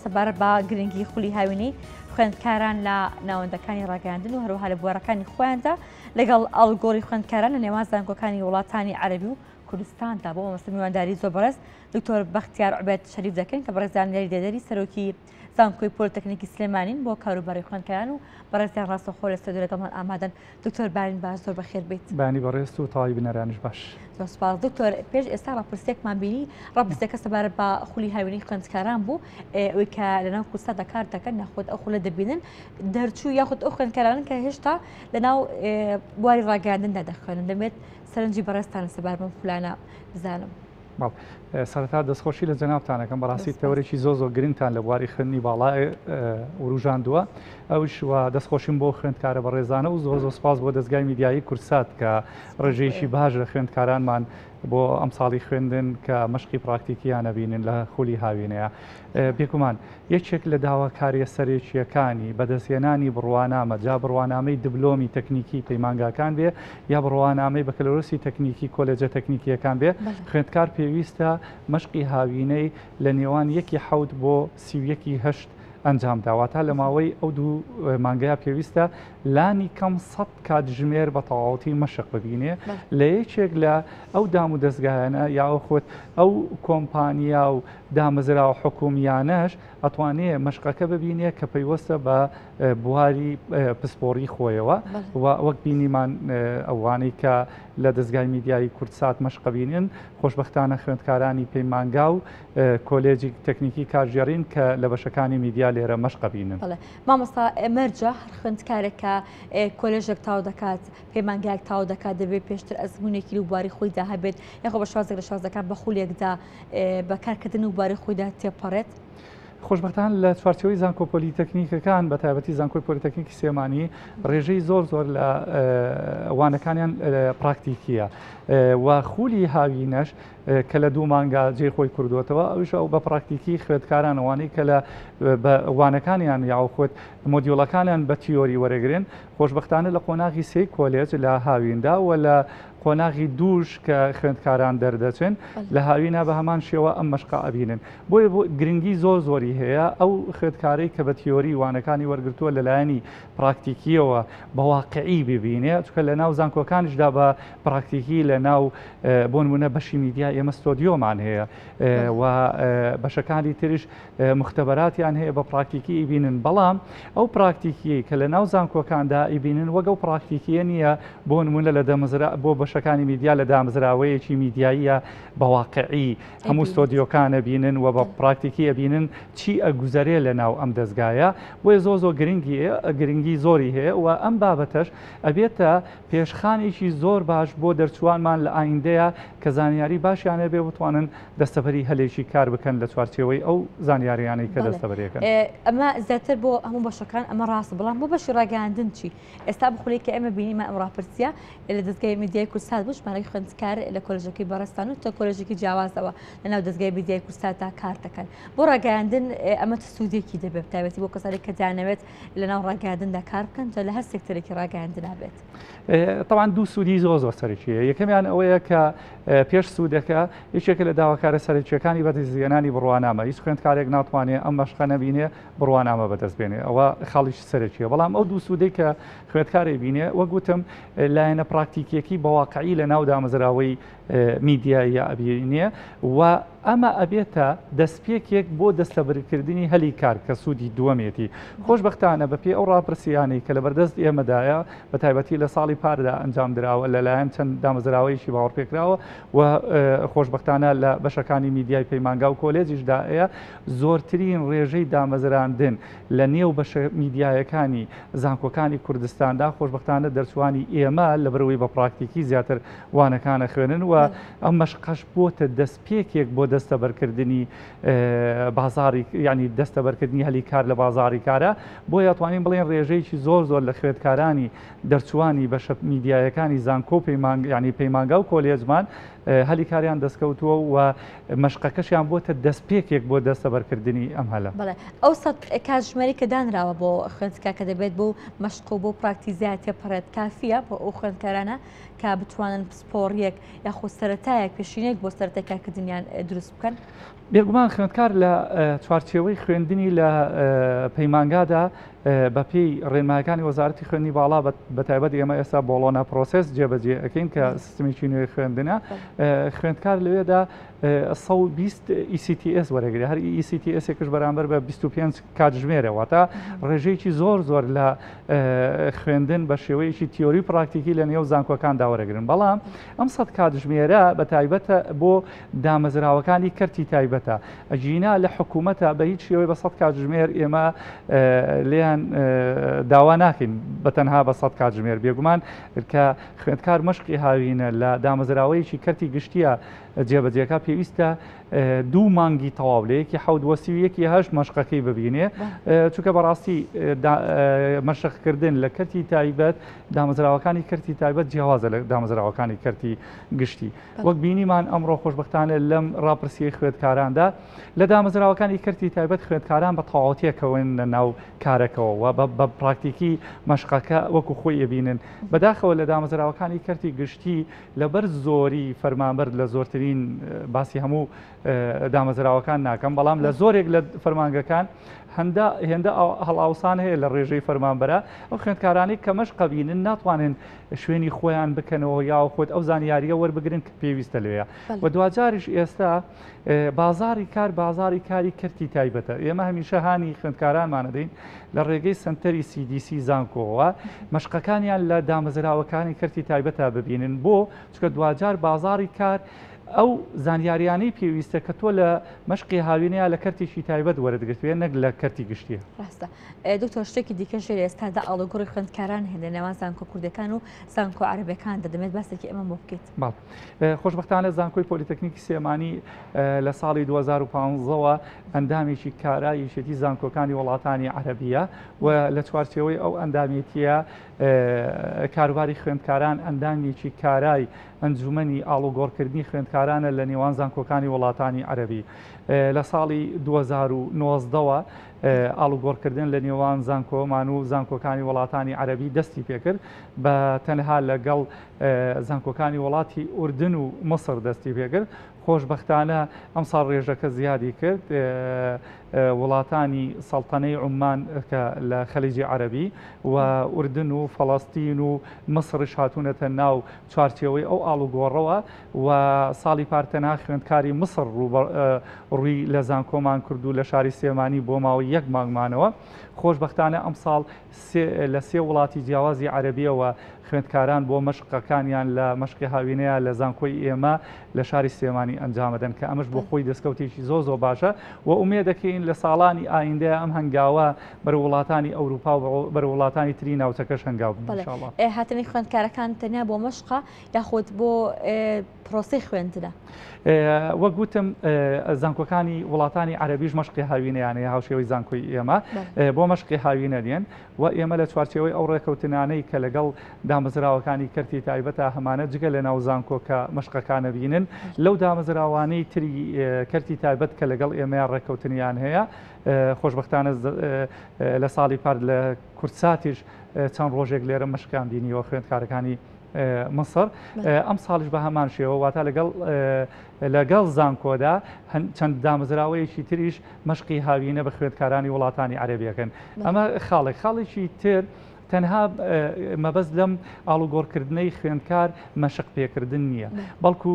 سەبارەت بە گرنگی خولی هاوینەی خوێندکاران لە ناوەندەکانی ڕاگەاندن و هەروەها لە بوارەکانی خۆیاندا لەگەڵ ئەڵگۆڕی خوێندکاران لە نێوان زانکۆکانی وڵاتانی عەرەبی و کوردستاندا بۆ مەبەستی میوانداری زۆر بەڕێز دکتۆر بەختیار عوبێد شەریف دەکەین کە بەڕێز زانیاری دەدەری سەرۆکی زانکۆی پۆلیتەکنیکی سلێمانین بۆ کاروباری خوێندکاران و بەڕێزیان ڕاستەوخۆ لە ستۆدیۆ لەگەڵمان ئامادەن. دکتۆر بارین باش زۆر بەخێر بیت. بانی بەڕێز و تاوای بنەرانیش باش. زۆر سپاس دکتۆر. پێش ئێستا ڕاپرسێکمان بینی ڕاپرسێکە سەبارەت بە خولی هاوینەی خوێندکاران بوو ئەوەی کە لەناو کوردستاندا کار دەکەن نەخۆت ئەو خولە دەبینن دەرچوو یاخود ئەو خوێندکارانن کە هێشتا لەناو بواری ڕاگەاندندا دەخوێنن دەمێت سەرنجی بەڕێزتان سەبارەت بەم خولانە بزانم. سەرەتا دەستخۆشی لە جەنابتانەکەم بەڕاستی تەورێکی زۆر گرنگتان لە بواری خوێندنی باڵای وروژاندووە ئەوش وە دەستخۆشیم بۆ خوێندکارە بەڕێزانە و زۆر سپاس بۆ دەستگای میدیایی کورسات کە ڕێژەیەکی باش لە خوێندکارانمان بۆ ئەم ساڵی خوێندن کە مەشقی پراکتیکییان نەبینن لە خولی هاوینەیە. بێگومان یەکێک لە داواکاریە سەرێکیەکانی بەدەستهێنانی بڕوانامە جا بڕوانامەی دبلۆمی تەکنیکی پەیمانگاکان بێ یا بڕوانامەی بەکەلۆرسی تەکنیکی کۆلێجە تەکنیکیەکان بێ خوێندکار پێویستە مەشقی هاوینەی لە نێوان 1.7 بۆ 31.8 ئەنجام داواتە لە ماوەی ئەو دوو مانگەیە پێویستە لانی کەم 100 کاتژمێر بە تەواوەتی مەشق ببینێ لە یەکێک لە ئەو دام و دەستگایانە یا خۆت ئەو کۆمپانیا و دامەزرا و حکومیانەش ئەتوانێت مەشقەکە ببینێ کە پەیوەستە بە بواری پسپۆڕی خۆیەوە وەک بینیمان ئەوانەی کە لە دەستگای میدیایی کوردسات مەشق بینن خۆشبەختانە خوێندکارانی پەیمانگا و کۆلێجی تەکنیکی کارژێڕین کە لە بەشەکانی میدیا لێرە مەشق بینن. مامۆستا مەرجە هەر خوێندکارێکە کۆلێژێک تاو دەکات پەیمانگایەک تاو دەکات دەبێت پێشتر ئەزمونێکی و بواری خۆیدا هەبێت یاخۆ بە شازێک لە شازەکان بە خولێکدا بەکارکردن و بواری خۆیدا تێپەڕێت. خۆشبەختان لە چوارچەوەی زانکۆ پۆلیتەکنیکەکان بە تایبەتی زانکۆی پۆلیتەکنیکی سێمانی ڕێژەی زۆر لە وانەکانیان پراکتیکیە و خولی هاوینەش کە لە دوو مانگا جێ خۆی کردوێتەوە ئەوش ئەو بە پراکتیکی خوێندکارانەوانەی کە لە وانەکانیان یاخۆت مۆدیۆڵەکانیان بە تیۆری وەرەگرن خۆشبەختانە لە قۆناغی سێی کۆلێج لە هاویندا و لە قۆناغی دووش کە خوێندکاران دەردەچن لە هاوینە بە هەمان شێوە ئەم مەشقە ئەبینن بۆیە بۆ گرنگی زۆری هەیە ئەو خوێندکارەی کە بە تیۆری وانەکانی وەرگرتووە لەلایەنی پراکتیکیەوە بە واقعی ببینێت چکە لە ناو زانکۆکانیشدا بە پراکتیکی لە ناو بۆ نمونە بەشی میدیا ئێمە ستۆدیۆمان هەیە و بەشەکانی تریش مختبەراتیان هەیە بە پراکتیکی ئیبینن بەڵام ئەو پراکتیکی کە لە ناو زانکۆکاندا ئیبینن وەگە ئەو پراکتیکیە نییە بۆ نمونە لە دەمەزرا بۆ بەشەکانی میدیا لە دامەزراوەیەکی میدیاییە بە واقعی هەموو ستۆدیۆکانە بینن و بە پراکتیکی ئەبینن چی ئەگوزارێ لە ناو ئەم دەستگایە بۆیە زۆر گرنگی زۆری هەیە و ئەم بابەتەش ئەبێتە پێشخانێکی زۆر باش بۆ دەرچوانمان لە ئایندەیە کە زانیاری باشیانە بێ بتوانن دەستەبەری هەلێکی کار بکەن لە چوارچێوەی ئەو زانیاریانەی کە دەستەبەریەکەن. ئەمە زیاتر بۆ هەموو بەشەکان ئەمە ڕاستە بەڵام بۆ بەشی ڕاگەاندن چی؟ ئێستا بخولێک کە ئێمە بینیمە ئەم ڕاپرسیە لە دەستگای میدیای کوردستان بوو ژمارەی خوێندکار لە کۆلێژەکەی بەڕێستان و تۆ کۆلێژێکی جیاوازەوە لەناو دەستگای میدیای کوردستاندا کار دەکەن بۆ ڕاگەاندن ئەمە سوودێکی دەبێت تایبەتی بۆ کەسانی کە دەیانەوێت لەناو ڕاگەاندندا کار بکەن جا لە هەر سێکتەرێکی ڕاگەاندن هەبێت. طبعا دوو سوودی زۆر سەرەکیە یەکەمیان ئەوەیە کە پێش سوودەکە یەکێکە لە داواکارە سەرەکیەکانی بەدەستهێنانی بڕوانامە هیچ خوێندکارێک ناتوانێت ئەم مەشقە نەبینێ بڕوانامە بەدەستبێنێ ئەوە خاڵیش سەرەکیە بەڵام ئەو دوو سوودەی کە خوێندکارێ بینێ وەک گوتم لایەنە پراکتیکیەکی بە واقعی لە ناو دامەزراوەی میدیایە ئەبینێ و ئەمە ئەبێتە دەستپێکێک بۆ دەستەبەرکردنی هەلی کار کە سوودی دووەمێتی خۆشبەختانە بەپێ ئەو ڕاپرسیانەی کە لە بەردەست ئێمەدایە بە تایبەتی لە ساڵی پاردا ئەنجام درراوە لەلایەن چەند دامەزراوەیەکی باوەڕپێکراوە و خۆشبەختانە لە بەشەکانی میدیای پەیمانگا و کۆلێجیشداەیە زۆرترین ڕێژەی دامەزراندن لە نێو بەشە میدیایەکانی زانکۆکانی کوردستاندا خۆشبەختانە دەرچوانی ئێمە لە بەرەوەی بە پراکتیکی زیاتر وانەکانە خوێنن و ئەم مەشقەش بۆتە دەستپێکێک بۆ دەستەبەرکردنی بازاری ینی دەستەبەرکردنی هەلی کار لە بازاری کارە بۆ یاتوانین بڵێن ڕێژەیەکی زۆر لە خوێندکارانی دەرچوانی بەشە میدیایەکانی زانکۆ ینی پەیمانگا و کۆلێجمان هەلی کاریان دەستکەوتووە و مەشقەکەشیان بۆتە دەستپێکێک بۆ دەستەبەرکردنی ئەم هەلە. بەڵێ ئەو سەد کاتژمێری کە دانراوە بۆ خوێندکار کە دەبێت بۆ مەشق و بۆ پراکتیزیات تێپەڕێت کافیە بۆ ئەو خوێندکارانە کە بتوانن پسپۆڕیەک یاخۆ سەرەتایەک پێشینێک بۆ سەرەتای کارکردنیان دروست بکەن؟ بێگومان خوێندکار لە چوارچێوەی خوێندنی لە پەیمانگادا بەپێی ڕێنمایەکانی وەزارەتی خوێندنی باڵا بەتایبەت ئێمە ئێستا بۆڵۆنا پرۆسس جێبەجێ ئەەکەین کە سیستمێکی نوێی خوێندنە خوێندکار لەوێدا 120 ECTS وەرەگری هەر ECTS ێکش بەرامبەر بە 25 کاتژمێرەوە تا ڕێژەیەکی زۆر لە خوێندن بە شێوەیەکی تیۆری پراکتیکی لە نێو زانکۆکاندا وەرەگرن بەڵام ئەم 100 کاتژمێرە بەتایبەتە بۆ دامەزراوەکانی کەرتی تایبەتە ئەجینا لە حکوومەتە بە هیچ شێوەی بە 100 کاتژمێر ئێمە لێیان داوا ناکەین بەتەنها بە 100 کاتژمێر بێگومان کە خوێندکار مەشقی هاوینە لە دامەزراوەیەکی کەرتی گشتیە جێبەجێەکە پێویستە 2 مانگی تەواو لە یەکی حەوت وەسیویەکی هەشت مەشقەکەی ببینێ چونکە بەڕاستی مەشقکردن لە کەرتی تایبەت دامەزراوەکانی کەرتی تایبەت جیاوازە لە دامەزراوەکانی کەرتی گشتی وەک بینیمان ئەمڕۆ خۆشبەختانە لەم ڕاپرسیەی خوێندکاراندا لە دامەزراوەکانی کەرتی تایبەت خوێندکاران بە تەواوەتیەکەون لە ناو کارەکەەوە بە پراکتیکی مەشقەکە وەکو خۆی ئەبینن بەداخەوە لە دامەزراوەکانی کەرتی گشتی لەبەر زۆری فەرمانبەر لە زۆرترین باسی هەموو دامەزراوەکان ناکەم بەڵام لە زۆرێک لە فەرمانگەکان هێندە هەڵاوسان هەیە لە ڕێژەی فەرمانبەرە ئەو خوێندکارانی کە مەشقە بینن ناتوانن شوێنی خۆیان بکەنەوە یا خۆت ئەو زانیاریە وەربگرن کە پێویستە لەوەیە و دوجاریش ئێستا بازاری کار بازاری کاری کەرتی تایبەتە ئێمە هەمیشە هانی خوێندکارانمانە دەین لە ڕێگەی سنتەری CDC زانکۆوە مەشقەکانیان لە دامەزراوەکانی کەرتی تایبەتە ببینن بۆ چکە دوجار بازاری کار ئەو زانیاریانەی پێویستە کە تۆ لە مەشقی هاوینەیە لە کەرتێکی تایبەت وەرەدەگرێتوێ نەک لە کەرتی گشتیە ڕاستە دکتۆر شتێکی دیکەش ئێستادا ئاڵوگۆڕی خوێندکاران هێنە نێوان زانکۆ کوردەکان و زانکۆ عەرەبیەکاندا دەمێت باسێکی ئەمە بۆ بکەیت باڵ خۆشبەختانە زانکۆی پۆلیتەکنیکی سێمانی لە ساڵی 2015ەوە ئەندامێکی کاراییشێتی زانکۆکانی وڵاتانی عەرەبیە و لە چوارچێوەی ئەو ئەندامێتیە کاروباری خوێندکاران ئەندامێکی کارای ئەنجومەنی ئاڵوگۆڕکردنی خوێندکارانە لە نێوان زانکۆکانی وڵاتانی عەرەبی لە ساڵی 2019ەوە ئاڵوگۆڕکردن لە نێوان زانکۆمان و زانکۆکانی وڵاتانی عەرەبی دەستی پێکرد بە تەنها لەگەڵ زانکۆکانی وڵاتی ئوردن و مەسر دەستی پێکرد خۆشبەختانە ئەم ساڵ ڕێژەکە زیادی کرد وڵاتانی سەڵتەنەی عومان کە لە خەلیجی عەرەبی و ئوردن و فەڵەستین و مەسرش هاتوونەتە ناو چوارچێوەی ئەو ئاڵوگۆڕەوە و ساڵی پارتەنا خوێندکاری مەسر ڕووی لە زانکۆمان کرد و لە شاری سێمانی بۆ ماوەی 1 مانگمانەوە خۆشبەختانە ئەم ساڵ لە 3 وڵاتی جیاوازی عەرەبیەوە خوێندکاران بۆ مەشقەکانیان لە مەشقی هاوینەیە لە زانکۆی ئێمە لە شاری سێمانی ئەنجامەدەن کە ئەمەش بۆ خۆی دەستکەوتێکی زۆر باشە و ئومێ دەکەین لە ساڵانی ئایندەیە ئەم هەنگاوە بەرە وڵاتانی ئەوروپا و بەرە وڵاتانی تری ناوچەکەش هەنگاو ئینشاءڵڵا هاتنی خوێندکارەکان تەنیا بۆ مەشقە یاخۆت بۆ پرۆسەی خوێندنە وەک گوتم زانکۆکانی وڵاتانی عەرەبیش مەشقی هاوینەیانەیە هاوشێوەی زانکۆی ئێمە بۆ مەشقی هاوینە دێن و ئێمە لە چوارچێوەی ئەو ڕێکەوتنانەی کە لەگەڵ دامەزراوەکانی کەرتی تایبەتە هەمانە جگە لە ناو زانکۆکە مەشقەکانە بینن لەو دامەزراوانەی تری کەرتی تایبەت کە لەگەڵ ئێمەیان ڕێکەوتنیان هەیە خۆشبەختانە لە ساڵی پار لە کورتساتیش چەند ڕۆژێک لێرە مەشقیان بینیەوە خوێندکارەکانی مەسر ئەم ساڵش بە هەمان شێوە واتە لەگەڵ زانکۆدا چەند دامەزراوەیەکی تریش مەشقی هاوینە بە خوێندکارانی وڵاتانی عەرەبیەکەن ئەمە خاڵێکی تر تەنها مەبەست لەم ئاڵوگۆڕکردنەی خوێندکار مەشق پێکردن نییە بەڵکو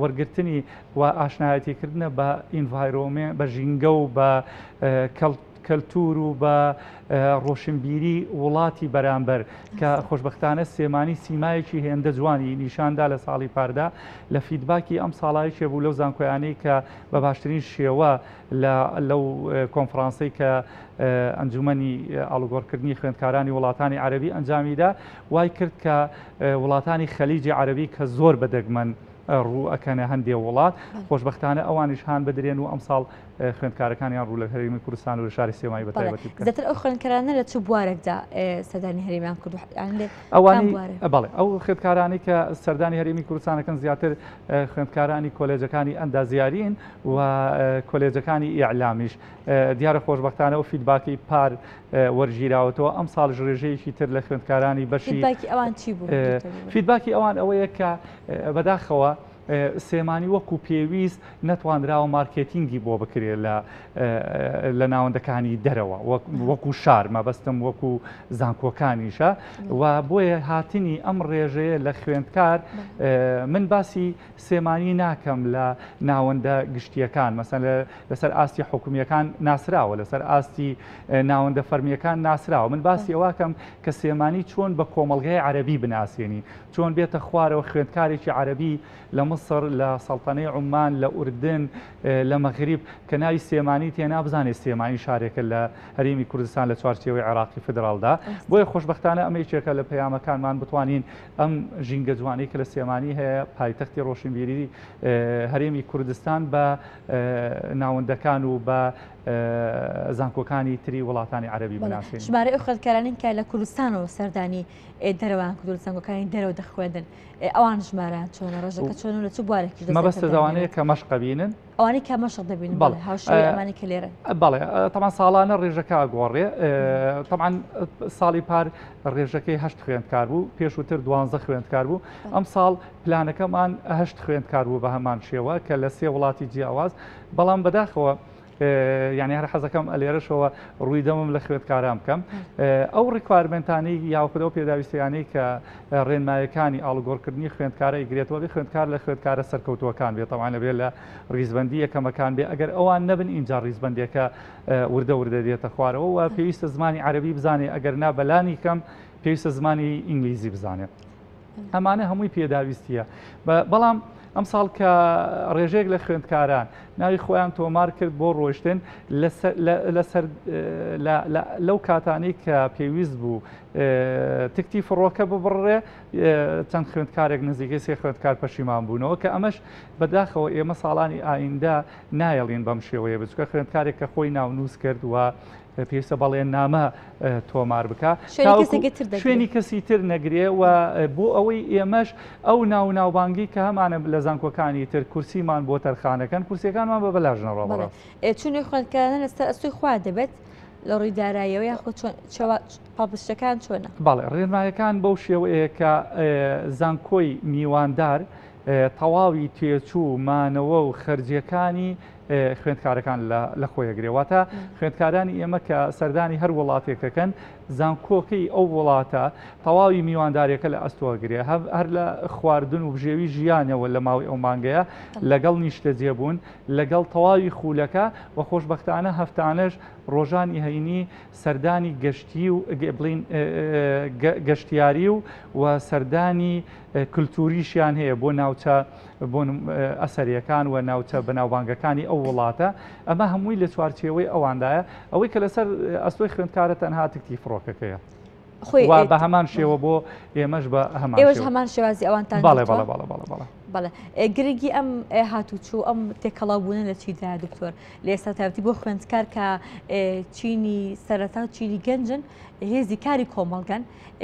وەرگرتنی و ئاشنایەتیکردنە بە ئینڤایرۆمێ بە ژینگە و بە کەلتور و بە ڕۆشنبیری وڵاتی بەرامبەر کە خۆشبەختانە سێمانی سیمایەکی هێندە جوانی نیشاندا لە ساڵی پاردا لە فیدباکی ئەم ساڵایشێ بوو لەو زانکۆیانەی کە بە باشترین شێوە لەو کۆنفرانسەی کە ئەنجومەنی ئاڵوگۆڕکردنی خوێندکارانی وڵاتانی عەرەبی ئەنجامیدا وای کرد کە وڵاتانی خەلیجی عەرەبی کە زۆر بەدەگمەن ڕوو ئەکەنە هەندێک وڵات خۆشبەختانە ئەوانیش هان بدرێن و ئەم ساڵ خوێندکارەکانیان ڕوو لە هەرێمی کوردستان و لە شاری سێمایی بەتایبەتی بکەن. زیاتر ئەو خوێندکارانە لە چ بوارێکدا سەردانی هەرێمیان کرد ئەوانی بەڵێ ئەو خوێندکارانی کە سەردانی هەرێمی کوردستانەکەن زیاتر خوێندکارانی کۆلێجەکانی ئەندازیارین و کۆلێجەکانی ئیعلامیش دیارە خۆشبەختانە و فیدباکی پار وەرگیراوەتەوە ئەم ساڵ ڕێژەیەکی تر لە خوێندکارانی بەشی فیدباکی ئەوان چی بوو؟ فیدباکی ئەوان ئەوەیە کە بەداخەوە سێمانی وەکو پێویست نەتوانراوە مارکێتینگی بۆ بکرێت لە ناوەندەکانی دەرەوە وەکو شار مەبەستم وەکو زانکۆکانیشە و بۆیە هاتنی ئەم ڕێژەیە لە خوێندکار من باسی سێمانی ناکەم لە ناوەندە گشتیەکان مەسەن لەسەر ئاستی حکومیەکان ناسراوە لەسەر ئاستی ناوەندە فەرمیەکان ناسراوە من باسی ئەوەکەم کە سێمانی چۆن بە کۆمەڵگەی عەرەبی بناسیێنی چۆن بێتە خوارەوە خوێندکارێکی عەرەبی لە مصر لە سەڵتەنەی عومان لە ئوردن لە مەغریب کە ناوی سێمانی تێنا بزانێت سێمانی شارێکە لە هەرێمی کوردستان لە چوارچێوەی عێراقی فدراڵدا بۆیە خۆشبەختانە ئەمە یەکێکە لە پەیامەکانمان بتوانین ئەم ژینگە جوانەی کە لە سێمانی هەیە پایتەختی ڕۆشنبیری هەرێمی کوردستان بە ناوەندەکان و بە زانکۆکانی تری وڵاتانی عەرەبی بناسیێنین. ژمارە ئەو خوێندکارانین کە لە کوردستانەوە سەردانی دەرەوەیان کردو لە زانکۆکانی دەرەوە دەخوێندن ئەوان ژمارەیان چۆنە ڕێژەکە چۆن لە چ بوارێکی مەبەستە دەوانەیە کە مەشق بینن ئەوانەی کە مەشق دەبینن هاوشێوەی ئەمانی کە لێرە بەڵێ تەمان ساڵانە ڕێژەکە گۆڕێ تەمان ساڵی پار ڕێژەکەی 8 خوێندکار بوو پێشووتر 12 خوێندکار بوو ئەم ساڵ پلانەکەمان 8 خوێندکار بوو بە هەمان شێوە کە لە 3 وڵاتی جیاواز بەڵام بەداخەوە یعنی هەر حەزەکەم ئەلێرەشەوە ڕووی دەمم لە خوێندکاران بکەم ئەو ڕیکوارمنتانەی یاوکدە و پێداویستیانەی کە ڕێنمایەکانی ئاڵگۆڕکردنی خوێندکارە ئیگرێتەوە بێ خوێندکار لە خوێندکارە سەرکەوتوەکان بێت تەوانە بێت لە ڕیزبەندی یەکەمەکان بێ ئەگەر ئەوان نەبن ئینجا ڕیزبەندیەکە وردە دێتە خوارەوە و پێویستە زمانی عەرەبی بزانێ ئەگەر نا بەلانی کەم پێویستە زمانی ئینگلیزی بزانێت ئەمانە هەمووی پێداویستیە بەڵام ئەم ساڵ کە ڕێژێک لە خوێندکاران ناوی خۆیان تۆمار کرد بۆ ڕۆشتن لەو کاتانەی کە پێویست بوو تکتی فڕۆکە ببڕێ چەند خوێندکارێک نزیکەی 3 خوێندکار پەشیمان بوونەوە کە ئەمەش بەداخەوە ئێمە ساڵانی ئایندا نایەڵین بەم شێوەیە بچکە خوێندکارێک کە خۆی ناونووس کرد و پێویستە بەڵێن نامە تۆمار بکە شوێنی کەسی تر نەگرێ و بۆ ئەوەی ئێمەش ئەو ناوبانگی کە هەمانە لە زانکۆکانی تر کورسیمان بۆ تەرخانەکەن کورسیەکانمان بە بەلاژنەوە چونی خوێندکاران لەسەر ئەسوی خوا دەبێت لە ڕووی داراییەوە یاخود پاڵپشتەکان چۆنە بەڵێ ڕێنمایەکان بەو شێوەیە کە زانکۆی میواندار تەواوی تێچوو مانەوە و خەرجیەکانی خوێندکارەکان لە خۆیەگرێواتە خوێندکارانی ئێمە کە سەردانی هەر وڵاتێکەکەن زانکۆکەی ئەو وڵاتە تەواوی میواندارێکە لە ئەستۆگرێ هەر لە خواردن و بژێوی ژیانەوە لە ماوەی ئەو مانگەیە لەگەڵ نیشتە جێبوون لەگەڵ تەواوی خولەکە و خۆشبەختانە هەفتانەش ڕۆژانی هەینی سەردانی گەشتی و بڵین گەشتیاری و سەردانی کللتوریشیان هەیە بۆ ناوچە بۆ ئەسەریەکان و ناوچە بەناوبانگەکانی ئەو وڵاتە ئەمە هەمووی لە چوارچێوەی ئەوەندایە ئەوەی کە لەسەر ئەستۆی خوێندکارە تەنها تکتی فڕۆکەکەیە بە هەمان شێوە بۆ ئێمەش بە هەمان شێوازی ئەوانتان بەڵێ گرنگی ئەم هاتوچوو ئەم تێکەڵاوبوونە لە چیدا دکتۆر لە ئێستا تایبەتی بۆ خوێندکار کە چینی سەرەتا و چینی گەنجن هێزی کاری کۆمەڵگەن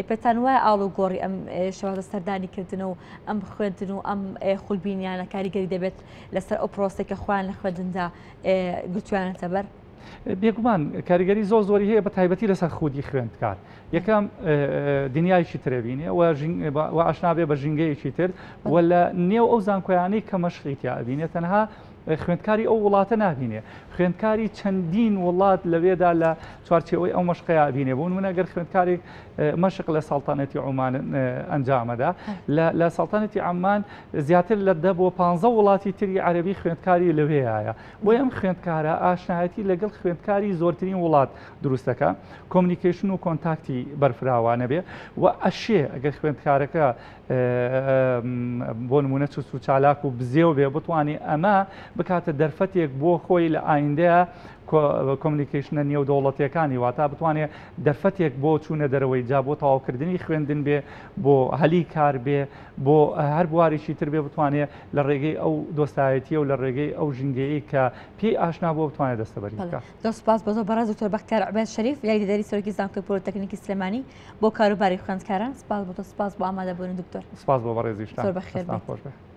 پێتان وایە ئاڵوگۆڕی ئەم شێوازە سەردانیکردن و ئەم خوێندن و ئەم خولبینیانە کاریگەری دەبێت لەسەر ئەو پرۆسێکە خۆیان لە خوێندندا گوتوانێتە بەر بێگومان کاریگەری زۆری هەیە بە تایبەتی لەسەر خودی خوێندکار یەکەم دنیایکی ترێبینێ و ئاشنابێ بە ژینگەیەکی تر و لە نێو ئەو زانکۆیانەی کە مەشقیتیا ئەبینێ تەنها خوێندکاری ئەو وڵاتە نبینێ خوێندکاری چەندین وڵات لەوێدا لە چوارچێوەی ئەو مەشقەیە بینێ بوون من ئەگەر خوێندکارێک مەشق لە سەڵتانەتی عومان ئەنجامەدا لە سەڵتانەتی عەمان زیاتر لە 10 بۆ 15 وڵاتی تری عەرەبی خوێندکاری لەوێیە بۆ ئەم خوێندکارە ئاشنایەتی لەگەڵ خوێندکاری زۆرترین وڵات دروستەکە کۆمونیکیشن و کۆنتاکتی بەرفراوانە بێ و ئەشێ ئەگەر خوێندکارەکە بۆ نمونە چوس و چالاک و بزێو بێ بتوانێ ئەمە بکاتە دەرفەتێک بۆ خۆی لە ئایندەیە کۆمونیکیشنە نێو دەوڵەتیەکانی واتە بتوانێت دەرفەتێک بۆ چوونە دەرەوەی جا بۆ تەواوکردنی خوێندن بێ بۆ هەلی کار بێ بۆ هەر بوارێکی تر بێ بتوانێت لە ڕێگەی ئەو دۆستایەتیە و لە ڕێگەی ئەو ژینگەیی کە پێی ئاشنا بۆ بتوانێت دەستەبەری بکات. دەسپاس بۆ بەڕێز دکتۆر بەختیار عوبێد شەریف یاریدەری سەرۆکی زانکۆی پۆلیتەکنیکی سلێمانی بۆ کاروباری خوێندکاران سپاس بۆ ئامادەبوون دکتۆر. سپاس بۆ بەڕێزیشتان. زۆر بەخێر بێت.